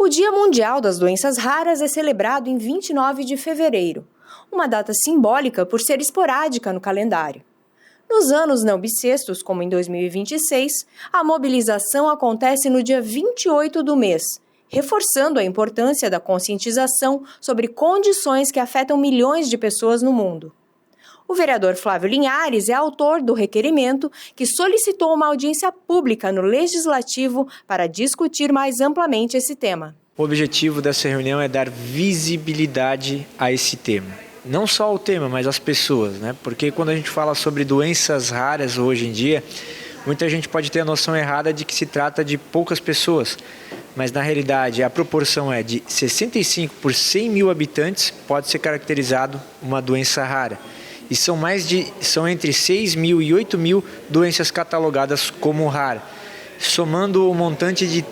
O Dia Mundial das Doenças Raras é celebrado em 29 de fevereiro, uma data simbólica por ser esporádica no calendário. Nos anos não bissextos, como em 2026, a mobilização acontece no dia 28 do mês, reforçando a importância da conscientização sobre condições que afetam milhões de pessoas no mundo. O vereador Flávio Linhares é autor do requerimento que solicitou uma audiência pública no Legislativo para discutir mais amplamente esse tema. O objetivo dessa reunião é dar visibilidade a esse tema. Não só ao tema, mas às pessoas, né? Porque quando a gente fala sobre doenças raras hoje em dia, muita gente pode ter a noção errada de que se trata de poucas pessoas. Mas na realidade a proporção é de 65 por 100 mil habitantes pode ser caracterizado uma doença rara. E são entre 6 mil e 8 mil doenças catalogadas como rara, somando o montante de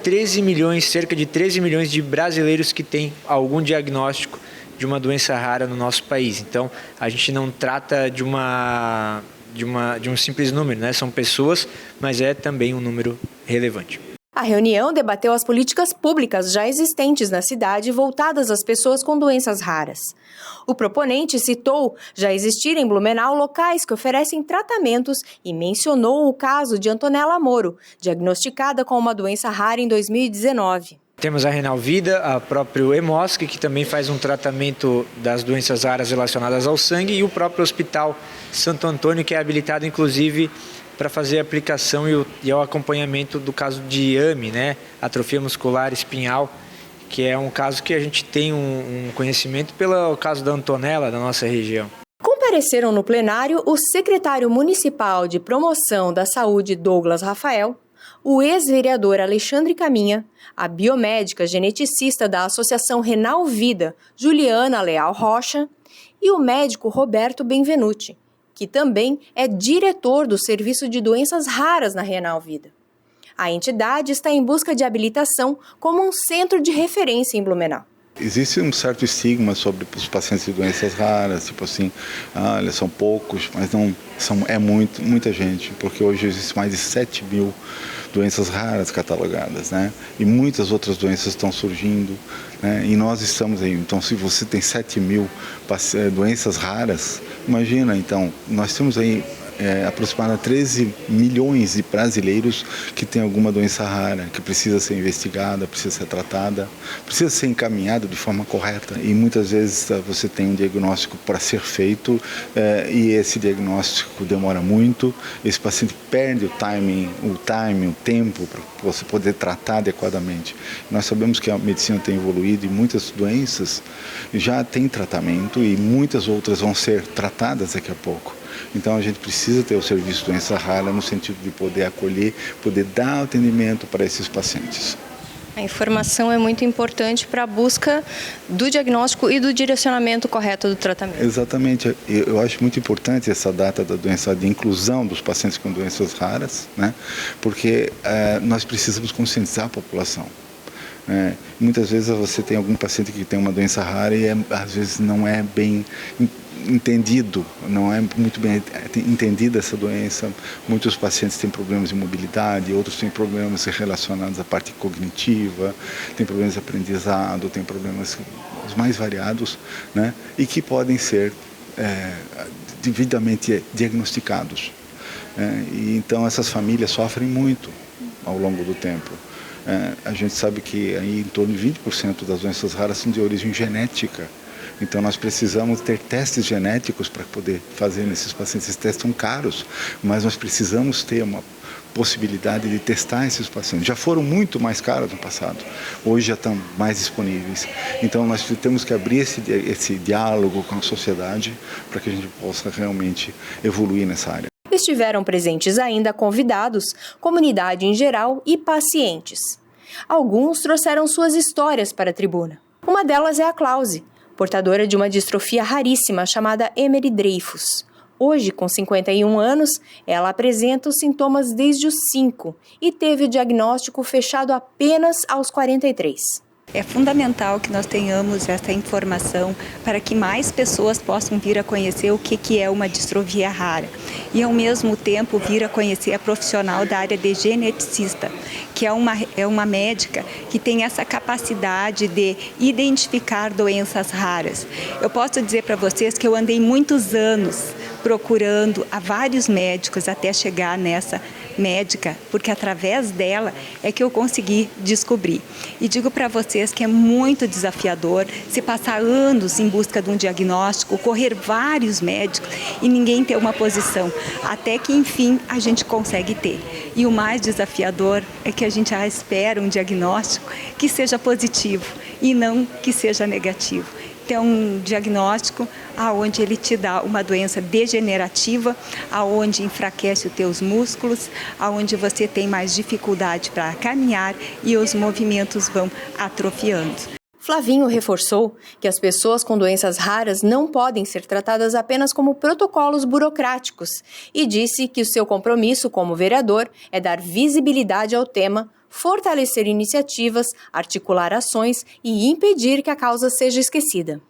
cerca de 13 milhões de brasileiros que têm algum diagnóstico de uma doença rara no nosso país. Então, a gente não trata de um simples número, né? São pessoas, mas é também um número relevante. A reunião debateu as políticas públicas já existentes na cidade voltadas às pessoas com doenças raras. O proponente citou já existir em Blumenau locais que oferecem tratamentos e mencionou o caso de Antonella Moro, diagnosticada com uma doença rara em 2019. Temos a Renal Vida, a próprio EMOSC, que também faz um tratamento das doenças raras relacionadas ao sangue, e o próprio Hospital Santo Antônio, que é habilitado inclusive para fazer a aplicação e o acompanhamento do caso de AME, né? Atrofia muscular espinhal, que é um caso que a gente tem um conhecimento pelo caso da Antonella, da nossa região. Compareceram no plenário o secretário municipal de promoção da saúde, Douglas Rafael, o ex-vereador Alexandre Caminha, a biomédica geneticista da Associação Renal Vida, Juliana Leal Rocha, e o médico Roberto Benvenuti, que também é diretor do Serviço de Doenças Raras na Renal Vida. A entidade está em busca de habilitação como um centro de referência em Blumenau. Existe um certo estigma sobre os pacientes de doenças raras, tipo assim, eles são poucos, mas não é muita gente, porque hoje existem mais de 7 mil doenças raras catalogadas, né? E muitas outras doenças estão surgindo, né? E nós estamos aí. Então, se você tem 7 mil doenças raras, imagina, então, nós temos aí aproximadamente 13 milhões de brasileiros que têm alguma doença rara, que precisa ser investigada, precisa ser tratada, precisa ser encaminhada de forma correta. E muitas vezes você tem um diagnóstico para ser feito e esse diagnóstico demora muito, esse paciente perde o tempo para você poder tratar adequadamente. Nós sabemos que a medicina tem evoluído e muitas doenças já têm tratamento e muitas outras vão ser tratadas daqui a pouco. Então a gente precisa ter o serviço de doença rara no sentido de poder acolher, poder dar atendimento para esses pacientes. A informação é muito importante para a busca do diagnóstico e do direcionamento correto do tratamento. Exatamente. Eu acho muito importante essa data da doença, de inclusão dos pacientes com doenças raras, né? Porque nós precisamos conscientizar a população. Muitas vezes você tem algum paciente que tem uma doença rara e às vezes não é bem entendido, não é muito bem entendida essa doença. Muitos pacientes têm problemas de mobilidade, outros têm problemas relacionados à parte cognitiva, têm problemas de aprendizado, têm problemas os mais variados, né? E que podem ser devidamente diagnosticados. E então essas famílias sofrem muito ao longo do tempo. A gente sabe que aí em torno de 20% das doenças raras são de origem genética. Então nós precisamos ter testes genéticos para poder fazer nesses pacientes. Esses testes são caros, mas nós precisamos ter uma possibilidade de testar esses pacientes. Já foram muito mais caros no passado, hoje já estão mais disponíveis. Então nós temos que abrir esse diálogo com a sociedade para que a gente possa realmente evoluir nessa área. Estiveram presentes ainda convidados, comunidade em geral e pacientes. Alguns trouxeram suas histórias para a tribuna. Uma delas é a Clause, portadora de uma distrofia raríssima chamada Emery Dreifuss. Hoje, com 51 anos, ela apresenta os sintomas desde os 5 e teve o diagnóstico fechado apenas aos 43. É fundamental que nós tenhamos essa informação para que mais pessoas possam vir a conhecer o que é uma distrofia rara e, ao mesmo tempo, vir a conhecer a profissional da área de geneticista, que é uma médica que tem essa capacidade de identificar doenças raras. Eu posso dizer para vocês que eu andei muitos anos procurando a vários médicos até chegar nessa médica, porque através dela é que eu consegui descobrir. E digo para vocês que é muito desafiador se passar anos em busca de um diagnóstico, correr vários médicos e ninguém ter uma posição, até que enfim a gente consegue ter. E o mais desafiador é que a gente espera um diagnóstico que seja positivo e não que seja negativo. Então, um diagnóstico aonde ele te dá uma doença degenerativa, aonde enfraquece os teus músculos, aonde você tem mais dificuldade para caminhar e os movimentos vão atrofiando. Flavinho reforçou que as pessoas com doenças raras não podem ser tratadas apenas como protocolos burocráticos e disse que o seu compromisso como vereador é dar visibilidade ao tema, fortalecer iniciativas, articular ações e impedir que a causa seja esquecida.